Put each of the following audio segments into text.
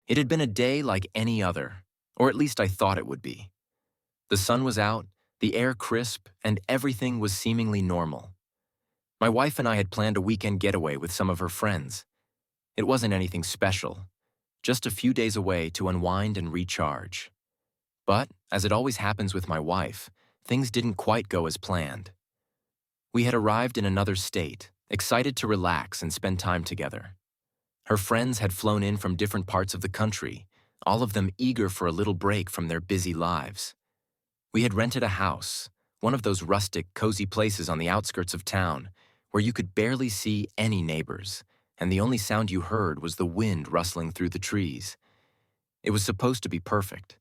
It had been a day like any other, or at least I thought it would be. The sun was out, the air crisp, and everything was seemingly normal. My wife and I had planned a weekend getaway with some of her friends. It wasn't anything special, just a few days away to unwind and recharge. But, as it always happens with my wife, things didn't quite go as planned. We had arrived in another state, excited to relax and spend time together. Her friends had flown in from different parts of the country, all of them eager for a little break from their busy lives. We had rented a house, one of those rustic, cozy places on the outskirts of town, where you could barely see any neighbors, and the only sound you heard was the wind rustling through the trees. It was supposed to be perfect.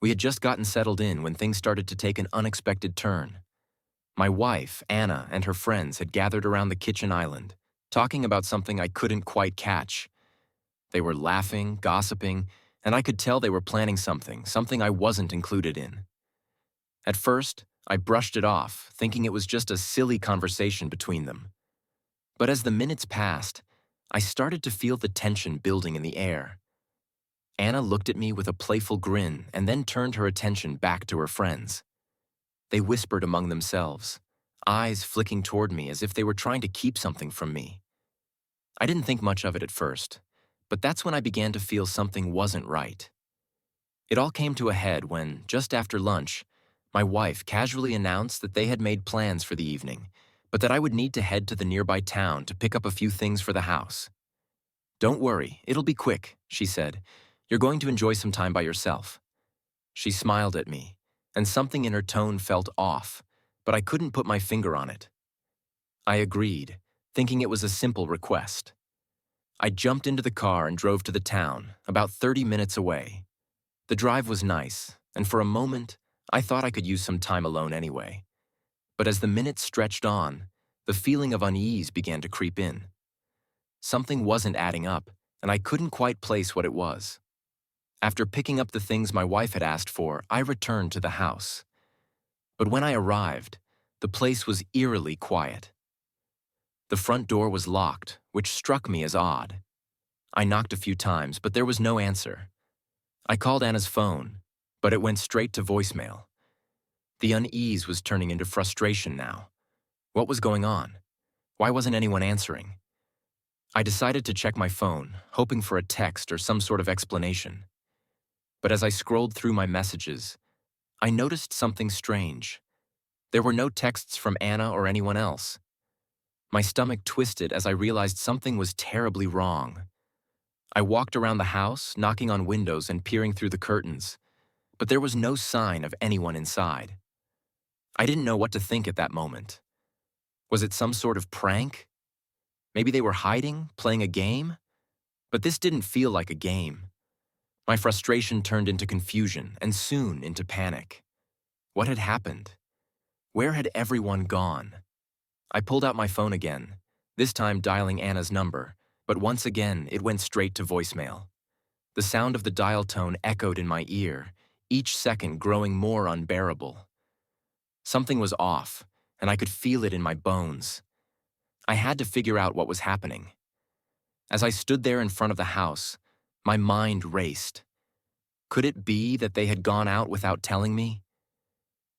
We had just gotten settled in when things started to take an unexpected turn. My wife, Anna, and her friends had gathered around the kitchen island, talking about something I couldn't quite catch. They were laughing, gossiping, and I could tell they were planning something I wasn't included in. At first, I brushed it off, thinking it was just a silly conversation between them. But as the minutes passed, I started to feel the tension building in the air. Anna looked at me with a playful grin and then turned her attention back to her friends. They whispered among themselves, eyes flicking toward me as if they were trying to keep something from me. I didn't think much of it at first, but that's when I began to feel something wasn't right. It all came to a head when, just after lunch, my wife casually announced that they had made plans for the evening, but that I would need to head to the nearby town to pick up a few things for the house. "Don't worry, it'll be quick," she said. "You're going to enjoy some time by yourself." She smiled at me, and something in her tone felt off, but I couldn't put my finger on it. I agreed, thinking it was a simple request. I jumped into the car and drove to the town, about 30 minutes away. The drive was nice, and for a moment, I thought I could use some time alone anyway. But as the minutes stretched on, the feeling of unease began to creep in. Something wasn't adding up, and I couldn't quite place what it was. After picking up the things my wife had asked for, I returned to the house. But when I arrived, the place was eerily quiet. The front door was locked, which struck me as odd. I knocked a few times, but there was no answer. I called Anna's phone, but it went straight to voicemail. The unease was turning into frustration now. What was going on? Why wasn't anyone answering? I decided to check my phone, hoping for a text or some sort of explanation. But as I scrolled through my messages, I noticed something strange. There were no texts from Anna or anyone else. My stomach twisted as I realized something was terribly wrong. I walked around the house, knocking on windows and peering through the curtains, but there was no sign of anyone inside. I didn't know what to think at that moment. Was it some sort of prank? Maybe they were hiding, playing a game? But this didn't feel like a game. My frustration turned into confusion and soon into panic. What had happened? Where had everyone gone? I pulled out my phone again, this time dialing Anna's number, but once again it went straight to voicemail. The sound of the dial tone echoed in my ear, each second growing more unbearable. Something was off, and I could feel it in my bones. I had to figure out what was happening. As I stood there in front of the house, my mind raced. Could it be that they had gone out without telling me?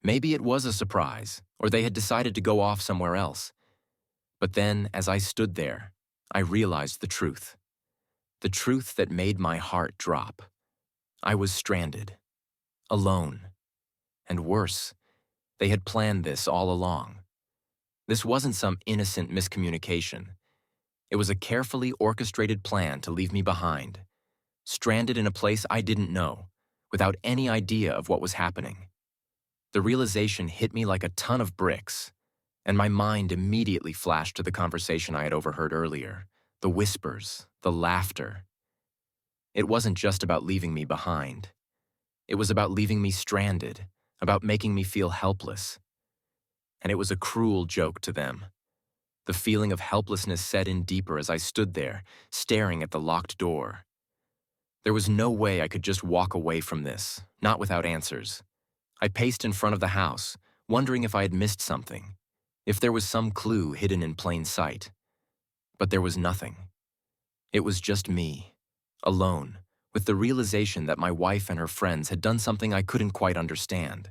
Maybe it was a surprise, or they had decided to go off somewhere else. But then, as I stood there, I realized the truth. The truth that made my heart drop. I was stranded, alone, and worse, they had planned this all along. This wasn't some innocent miscommunication. It was a carefully orchestrated plan to leave me behind, stranded in a place I didn't know, without any idea of what was happening. The realization hit me like a ton of bricks, and my mind immediately flashed to the conversation I had overheard earlier, the whispers, the laughter. It wasn't just about leaving me behind. It was about leaving me stranded, about making me feel helpless. And it was a cruel joke to them. The feeling of helplessness set in deeper as I stood there, staring at the locked door. There was no way I could just walk away from this, not without answers. I paced in front of the house, wondering if I had missed something, if there was some clue hidden in plain sight. But there was nothing. It was just me, alone, with the realization that my wife and her friends had done something I couldn't quite understand.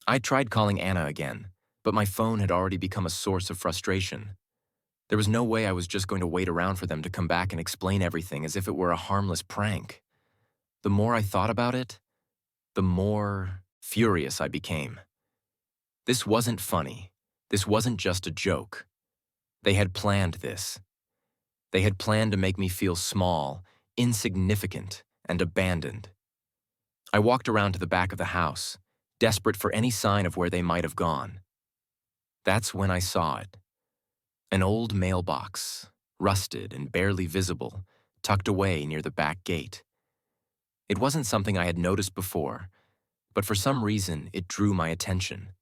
I tried calling Anna again, but my phone had already become a source of frustration. There was no way I was just going to wait around for them to come back and explain everything as if it were a harmless prank. The more I thought about it, the more furious I became. This wasn't funny. This wasn't just a joke. They had planned this. They had planned to make me feel small, insignificant, and abandoned. I walked around to the back of the house, desperate for any sign of where they might have gone. That's when I saw it. An old mailbox, rusted and barely visible, tucked away near the back gate. It wasn't something I had noticed before, but for some reason it drew my attention.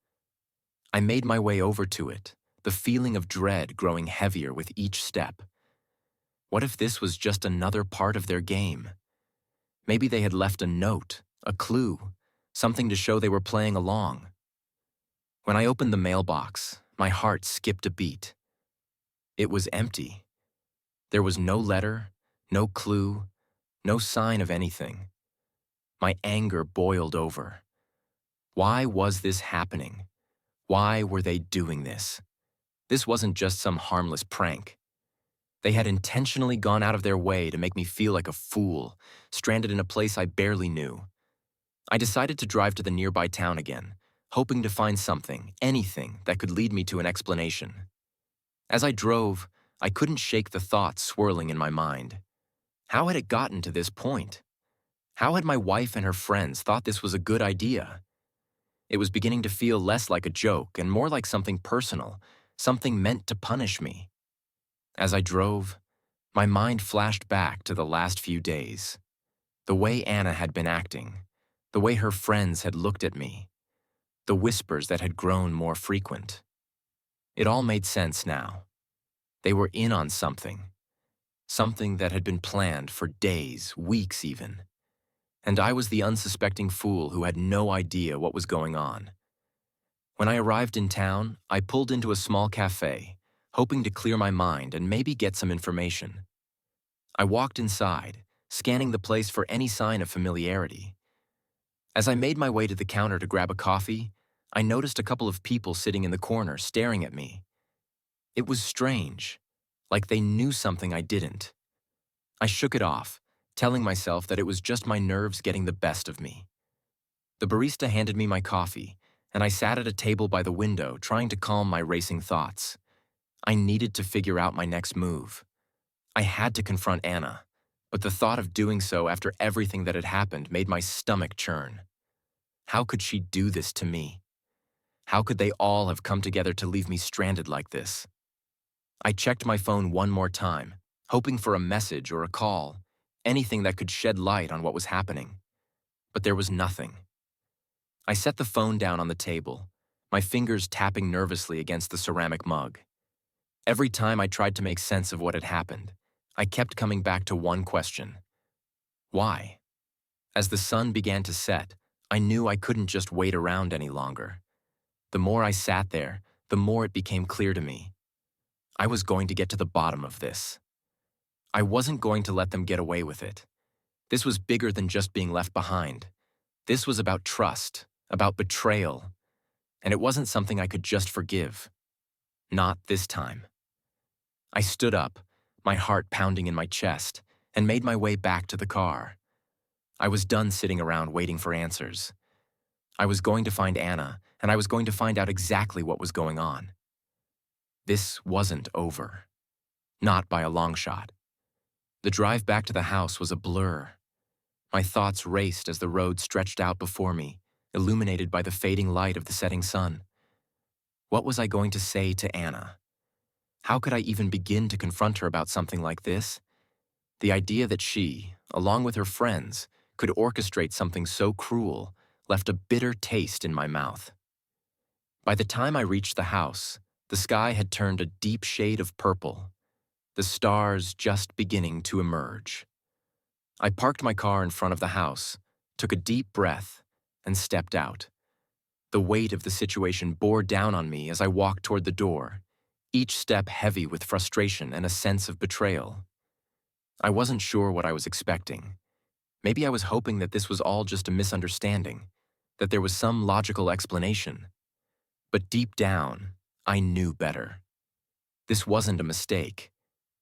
I made my way over to it, the feeling of dread growing heavier with each step. What if this was just another part of their game? Maybe they had left a note, a clue, something to show they were playing along. When I opened the mailbox, my heart skipped a beat. It was empty. There was no letter, no clue, no sign of anything. My anger boiled over. Why was this happening? Why were they doing this? This wasn't just some harmless prank. They had intentionally gone out of their way to make me feel like a fool, stranded in a place I barely knew. I decided to drive to the nearby town again, hoping to find something, anything, that could lead me to an explanation. As I drove, I couldn't shake the thoughts swirling in my mind. How had it gotten to this point? How had my wife and her friends thought this was a good idea? It was beginning to feel less like a joke and more like something personal, something meant to punish me. As I drove, my mind flashed back to the last few days. The way Anna had been acting, the way her friends had looked at me, the whispers that had grown more frequent. It all made sense now. They were in on something that had been planned for days, weeks even. And I was the unsuspecting fool who had no idea what was going on. When I arrived in town, I pulled into a small cafe, hoping to clear my mind and maybe get some information. I walked inside, scanning the place for any sign of familiarity. As I made my way to the counter to grab a coffee, I noticed a couple of people sitting in the corner staring at me. It was strange, like they knew something I didn't. I shook it off, telling myself that it was just my nerves getting the best of me. The barista handed me my coffee, and I sat at a table by the window trying to calm my racing thoughts. I needed to figure out my next move. I had to confront Anna, but the thought of doing so after everything that had happened made my stomach churn. How could she do this to me? How could they all have come together to leave me stranded like this? I checked my phone one more time, hoping for a message or a call, anything that could shed light on what was happening. But there was nothing. I set the phone down on the table, my fingers tapping nervously against the ceramic mug. Every time I tried to make sense of what had happened, I kept coming back to one question. Why? As the sun began to set, I knew I couldn't just wait around any longer. The more I sat there, the more it became clear to me. I was going to get to the bottom of this. I wasn't going to let them get away with it. This was bigger than just being left behind. This was about trust, about betrayal, and it wasn't something I could just forgive. Not this time. I stood up, my heart pounding in my chest, and made my way back to the car. I was done sitting around waiting for answers. I was going to find Anna, and I was going to find out exactly what was going on. This wasn't over. Not by a long shot. The drive back to the house was a blur. My thoughts raced as the road stretched out before me, illuminated by the fading light of the setting sun. What was I going to say to Anna? How could I even begin to confront her about something like this? The idea that she, along with her friends, could orchestrate something so cruel left a bitter taste in my mouth. By the time I reached the house, the sky had turned a deep shade of purple, the stars just beginning to emerge. I parked my car in front of the house, took a deep breath, and stepped out. The weight of the situation bore down on me as I walked toward the door, each step heavy with frustration and a sense of betrayal. I wasn't sure what I was expecting. Maybe I was hoping that this was all just a misunderstanding, that there was some logical explanation. But deep down, I knew better. This wasn't a mistake.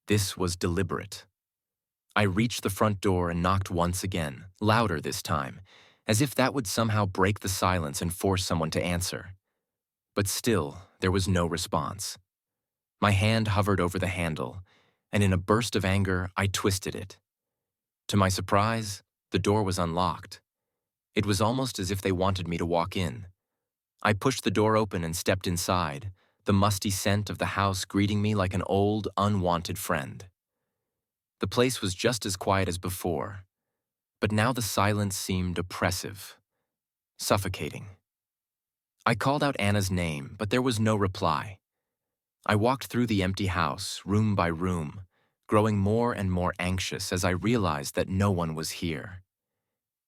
This was deliberate. I reached the front door and knocked once again, louder this time, as if that would somehow break the silence and force someone to answer. But still, there was no response. My hand hovered over the handle, and in a burst of anger, I twisted it. To my surprise, the door was unlocked. It was almost as if they wanted me to walk in. I pushed the door open and stepped inside, the musty scent of the house greeting me like an old, unwanted friend. The place was just as quiet as before, but now the silence seemed oppressive, suffocating. I called out Anna's name, but there was no reply. I walked through the empty house, room by room, growing more and more anxious as I realized that no one was here.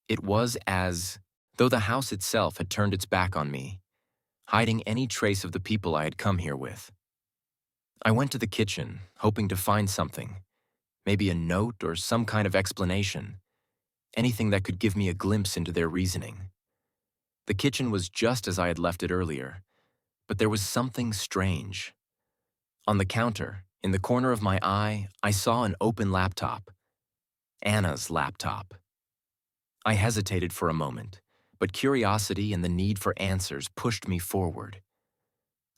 It was as though the house itself had turned its back on me, hiding any trace of the people I had come here with. I went to the kitchen, hoping to find something, maybe a note or some kind of explanation, anything that could give me a glimpse into their reasoning. The kitchen was just as I had left it earlier, but there was something strange. On the counter, in the corner of my eye, I saw an open laptop. Anna's laptop. I hesitated for a moment, but curiosity and the need for answers pushed me forward.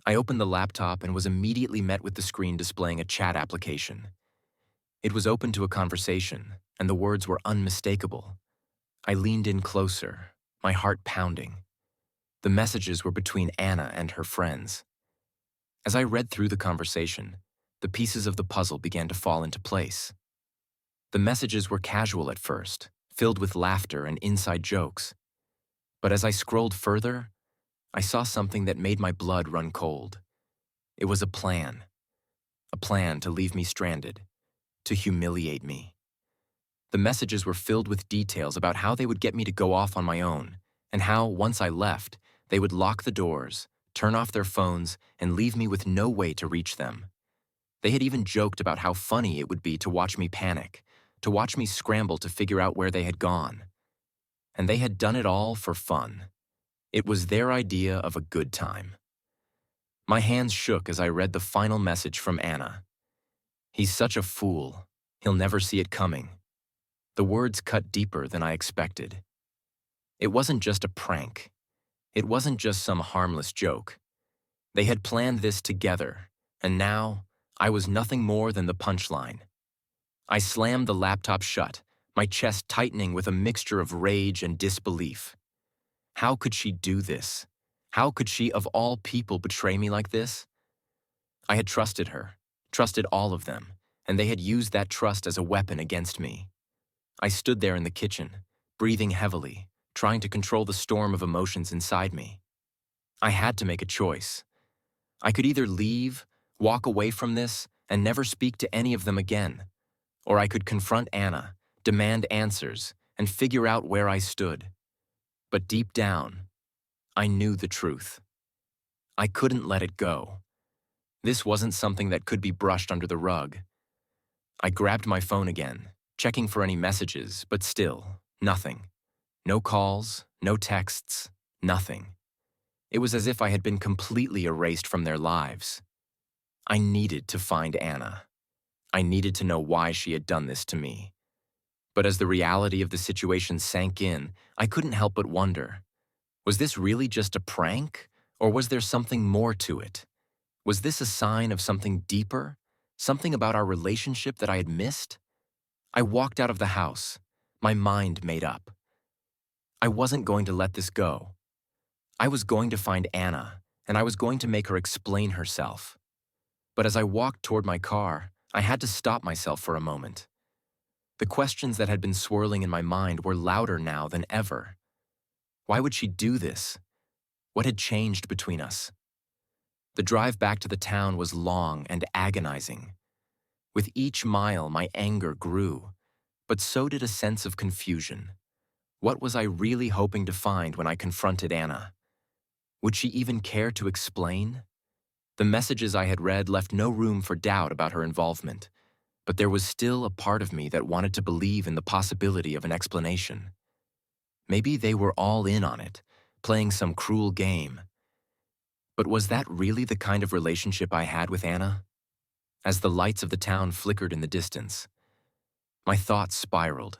I opened the laptop and was immediately met with the screen displaying a chat application. It was open to a conversation, and the words were unmistakable. I leaned in closer, my heart pounding. The messages were between Anna and her friends. As I read through the conversation, the pieces of the puzzle began to fall into place. The messages were casual at first, filled with laughter and inside jokes. But as I scrolled further, I saw something that made my blood run cold. It was a plan to leave me stranded, to humiliate me. The messages were filled with details about how they would get me to go off on my own, and how, once I left, they would lock the doors, turn off their phones, and leave me with no way to reach them. They had even joked about how funny it would be to watch me panic, to watch me scramble to figure out where they had gone. And they had done it all for fun. It was their idea of a good time. My hands shook as I read the final message from Anna. "He's such a fool. He'll never see it coming." The words cut deeper than I expected. It wasn't just a prank. It wasn't just some harmless joke. They had planned this together, and now I was nothing more than the punchline. I slammed the laptop shut, my chest tightening with a mixture of rage and disbelief. How could she do this? How could she, of all people, betray me like this? I had trusted her, trusted all of them, and they had used that trust as a weapon against me. I stood there in the kitchen, breathing heavily, trying to control the storm of emotions inside me. I had to make a choice. I could either leave, walk away from this, and never speak to any of them again, or I could confront Anna, demand answers, and figure out where I stood. But deep down, I knew the truth. I couldn't let it go. This wasn't something that could be brushed under the rug. I grabbed my phone again, checking for any messages, but still, nothing. No calls, no texts, nothing. It was as if I had been completely erased from their lives. I needed to find Anna. I needed to know why she had done this to me. But as the reality of the situation sank in, I couldn't help but wonder, was this really just a prank, or was there something more to it? Was this a sign of something deeper, something about our relationship that I had missed? I walked out of the house, my mind made up. I wasn't going to let this go. I was going to find Anna, and I was going to make her explain herself. But as I walked toward my car, I had to stop myself for a moment. The questions that had been swirling in my mind were louder now than ever. Why would she do this? What had changed between us? The drive back to the town was long and agonizing. With each mile, my anger grew, but so did a sense of confusion. What was I really hoping to find when I confronted Anna? Would she even care to explain? The messages I had read left no room for doubt about her involvement. but there was still a part of me that wanted to believe in the possibility of an explanation. Maybe they were all in on it, playing some cruel game. But was that really the kind of relationship I had with Anna? As the lights of the town flickered in the distance, my thoughts spiraled.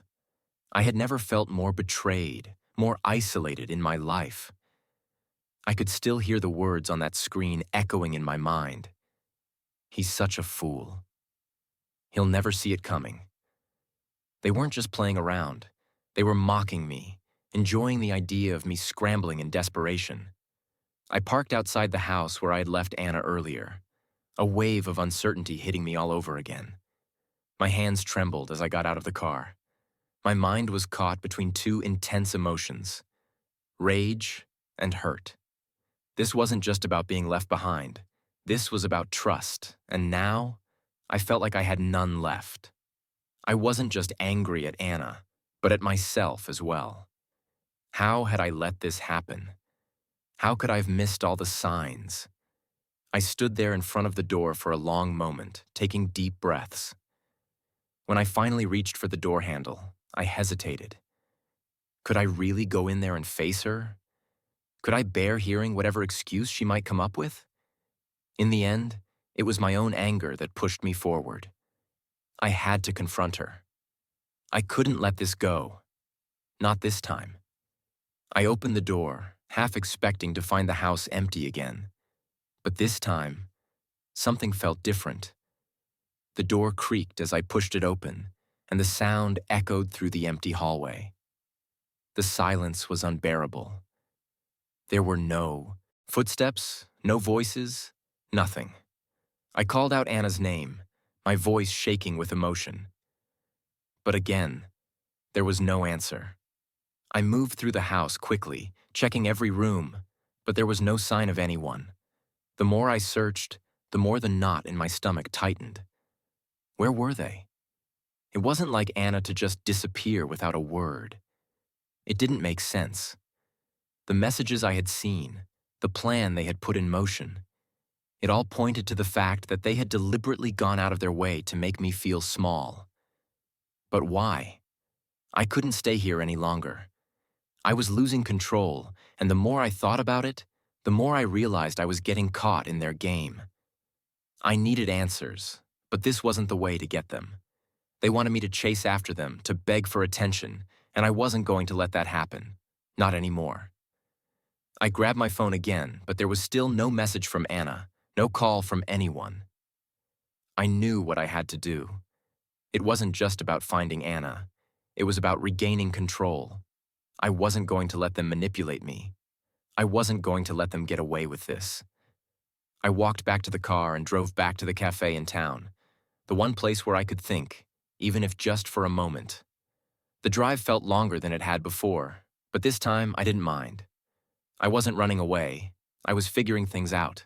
I had never felt more betrayed, more isolated in my life. I could still hear the words on that screen echoing in my mind. He's such a fool. He'll never see it coming. They weren't just playing around. They were mocking me, enjoying the idea of me scrambling in desperation. I parked outside the house where I had left Anna earlier, a wave of uncertainty hitting me all over again. My hands trembled as I got out of the car. My mind was caught between two intense emotions: rage and hurt. This wasn't just about being left behind. This was about trust, and now I felt like I had none left. I wasn't just angry at Anna, but at myself as well. How had I let this happen? How could I have missed all the signs? I stood there in front of the door for a long moment, taking deep breaths. When I finally reached for the door handle, I hesitated. Could I really go in there and face her? Could I bear hearing whatever excuse she might come up with? In the end, it was my own anger that pushed me forward. I had to confront her. I couldn't let this go. Not this time. I opened the door, half expecting to find the house empty again. But this time, something felt different. The door creaked as I pushed it open, and the sound echoed through the empty hallway. The silence was unbearable. There were no footsteps, no voices, nothing. I called out Anna's name, my voice shaking with emotion. But again, there was no answer. I moved through the house quickly, checking every room, but there was no sign of anyone. The more I searched, the more the knot in my stomach tightened. Where were they? It wasn't like Anna to just disappear without a word. It didn't make sense. The messages I had seen, the plan they had put in motion, it all pointed to the fact that they had deliberately gone out of their way to make me feel small. But why? I couldn't stay here any longer. I was losing control, and the more I thought about it, the more I realized I was getting caught in their game. I needed answers, but this wasn't the way to get them. They wanted me to chase after them, to beg for attention, and I wasn't going to let that happen. Not anymore. I grabbed my phone again, but there was still no message from Anna, no call from anyone. I knew what I had to do. It wasn't just about finding Anna. It was about regaining control. I wasn't going to let them manipulate me. I wasn't going to let them get away with this. I walked back to the car and drove back to the cafe in town, the one place where I could think, even if just for a moment. The drive felt longer than it had before, but this time I didn't mind. I wasn't running away. I was figuring things out.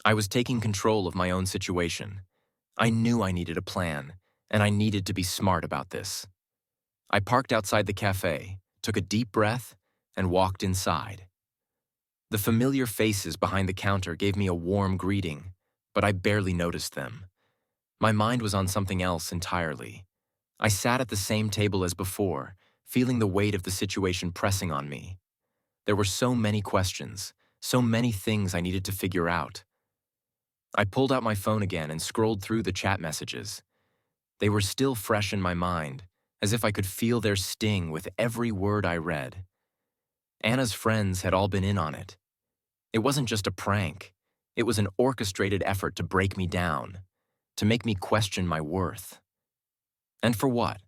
I was taking control of my own situation. I knew I needed a plan, and I needed to be smart about this. I parked outside the cafe, took a deep breath, and walked inside. The familiar faces behind the counter gave me a warm greeting, but I barely noticed them. My mind was on something else entirely. I sat at the same table as before, feeling the weight of the situation pressing on me. There were so many questions, so many things I needed to figure out. I pulled out my phone again and scrolled through the chat messages. They were still fresh in my mind, as if I could feel their sting with every word I read. Anna's friends had all been in on it. It wasn't just a prank. It was an orchestrated effort to break me down, to make me question my worth. And for what?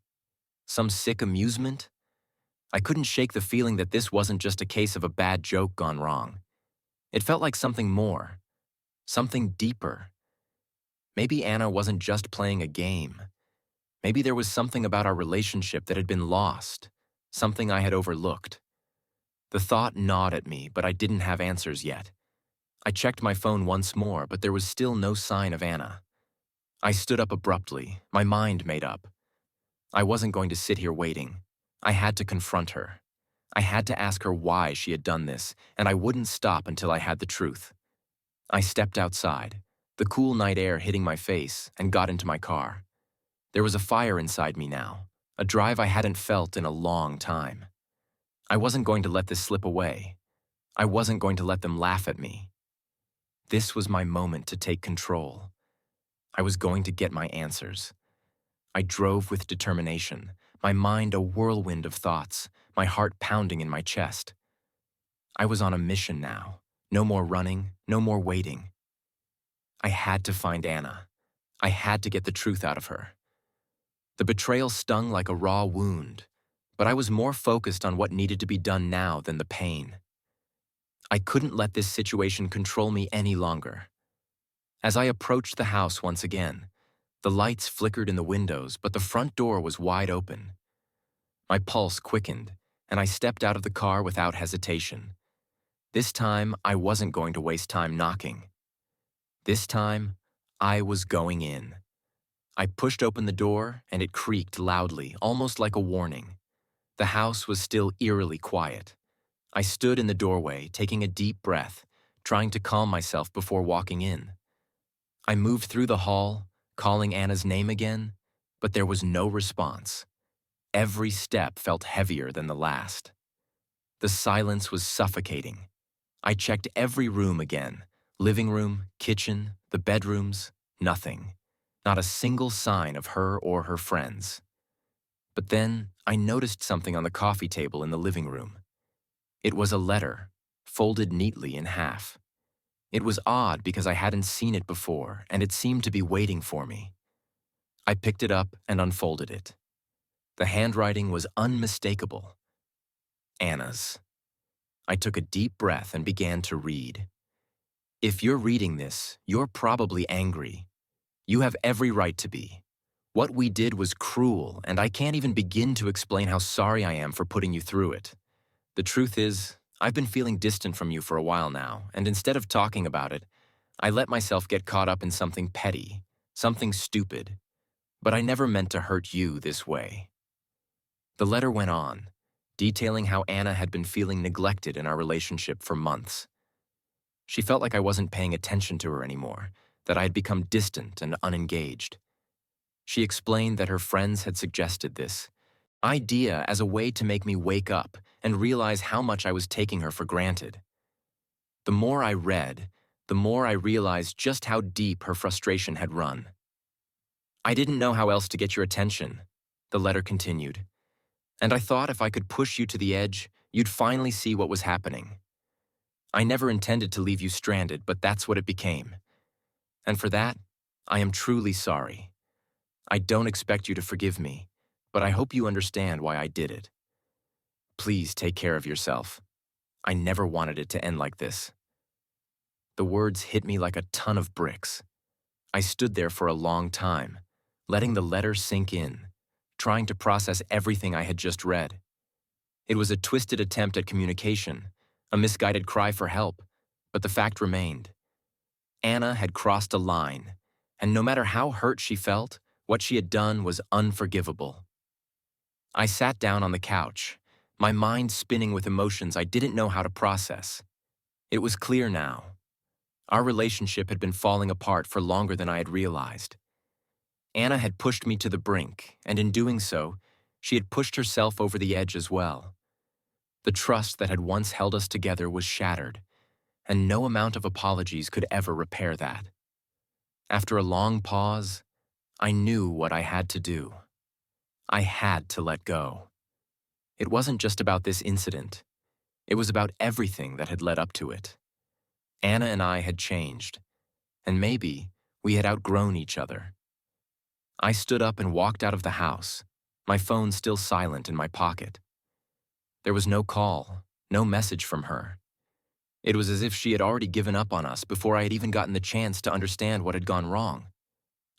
Some sick amusement? I couldn't shake the feeling that this wasn't just a case of a bad joke gone wrong. It felt like something more, something deeper. Maybe Anna wasn't just playing a game. Maybe there was something about our relationship that had been lost, something I had overlooked. The thought gnawed at me, but I didn't have answers yet. I checked my phone once more, but there was still no sign of Anna. I stood up abruptly, my mind made up. I wasn't going to sit here waiting. I had to confront her. I had to ask her why she had done this, and I wouldn't stop until I had the truth. I stepped outside, the cool night air hitting my face, and got into my car. There was a fire inside me now, a drive I hadn't felt in a long time. I wasn't going to let this slip away. I wasn't going to let them laugh at me. This was my moment to take control. I was going to get my answers. I drove with determination, my mind a whirlwind of thoughts, my heart pounding in my chest. I was on a mission now. No more running, no more waiting. I had to find Anna. I had to get the truth out of her. The betrayal stung like a raw wound, but I was more focused on what needed to be done now than the pain. I couldn't let this situation control me any longer. As I approached the house once again, the lights flickered in the windows, but the front door was wide open. My pulse quickened, and I stepped out of the car without hesitation. This time, I wasn't going to waste time knocking. This time, I was going in. I pushed open the door, and it creaked loudly, almost like a warning. The house was still eerily quiet. I stood in the doorway, taking a deep breath, trying to calm myself before walking in. I moved through the hall, calling Anna's name again, but there was no response. Every step felt heavier than the last. The silence was suffocating. I checked every room again, living room, kitchen, the bedrooms, nothing. Not a single sign of her or her friends. But then I noticed something on the coffee table in the living room. It was a letter, folded neatly in half. It was odd because I hadn't seen it before, and it seemed to be waiting for me. I picked it up and unfolded it. The handwriting was unmistakable. Anna's. I took a deep breath and began to read. If you're reading this, you're probably angry. You have every right to be. What we did was cruel, and I can't even begin to explain how sorry I am for putting you through it. The truth is, I've been feeling distant from you for a while now, and instead of talking about it, I let myself get caught up in something petty, something stupid. But I never meant to hurt you this way. The letter went on, detailing how Anna had been feeling neglected in our relationship for months. She felt like I wasn't paying attention to her anymore, that I had become distant and unengaged. She explained that her friends had suggested this idea as a way to make me wake up and realize how much I was taking her for granted. The more I read, the more I realized just how deep her frustration had run. I didn't know how else to get your attention, the letter continued, and I thought if I could push you to the edge, you'd finally see what was happening. I never intended to leave you stranded, but that's what it became. And for that, I am truly sorry. I don't expect you to forgive me, but I hope you understand why I did it. Please take care of yourself. I never wanted it to end like this. The words hit me like a ton of bricks. I stood there for a long time, letting the letter sink in, trying to process everything I had just read. It was a twisted attempt at communication, a misguided cry for help, but the fact remained. Anna had crossed a line, and no matter how hurt she felt, what she had done was unforgivable. I sat down on the couch, my mind spinning with emotions I didn't know how to process. It was clear now. Our relationship had been falling apart for longer than I had realized. Anna had pushed me to the brink, and in doing so, she had pushed herself over the edge as well. The trust that had once held us together was shattered, and no amount of apologies could ever repair that. After a long pause, I knew what I had to do. I had to let go. It wasn't just about this incident. It was about everything that had led up to it. Anna and I had changed, and maybe we had outgrown each other. I stood up and walked out of the house, my phone still silent in my pocket. There was no call, no message from her. It was as if she had already given up on us before I had even gotten the chance to understand what had gone wrong.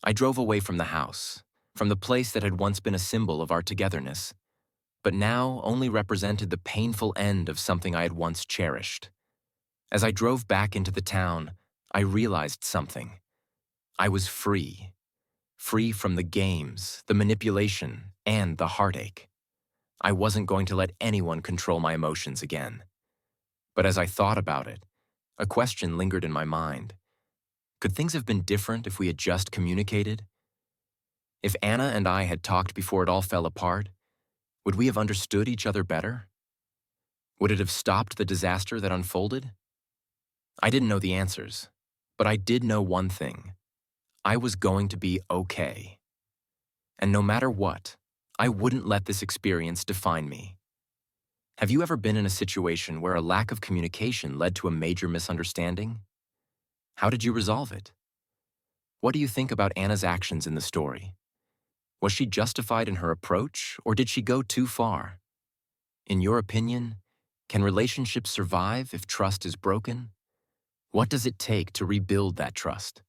I drove away from the house, from the place that had once been a symbol of our togetherness, but now only represented the painful end of something I had once cherished. As I drove back into the town, I realized something. I was free. Free from the games, the manipulation, and the heartache. I wasn't going to let anyone control my emotions again. But as I thought about it, a question lingered in my mind. Could things have been different if we had just communicated? If Anna and I had talked before it all fell apart, would we have understood each other better? Would it have stopped the disaster that unfolded? I didn't know the answers, but I did know one thing. I was going to be okay. And no matter what, I wouldn't let this experience define me. Have you ever been in a situation where a lack of communication led to a major misunderstanding? How did you resolve it? What do you think about Anna's actions in the story? Was she justified in her approach, or did she go too far? In your opinion, can relationships survive if trust is broken? What does it take to rebuild that trust?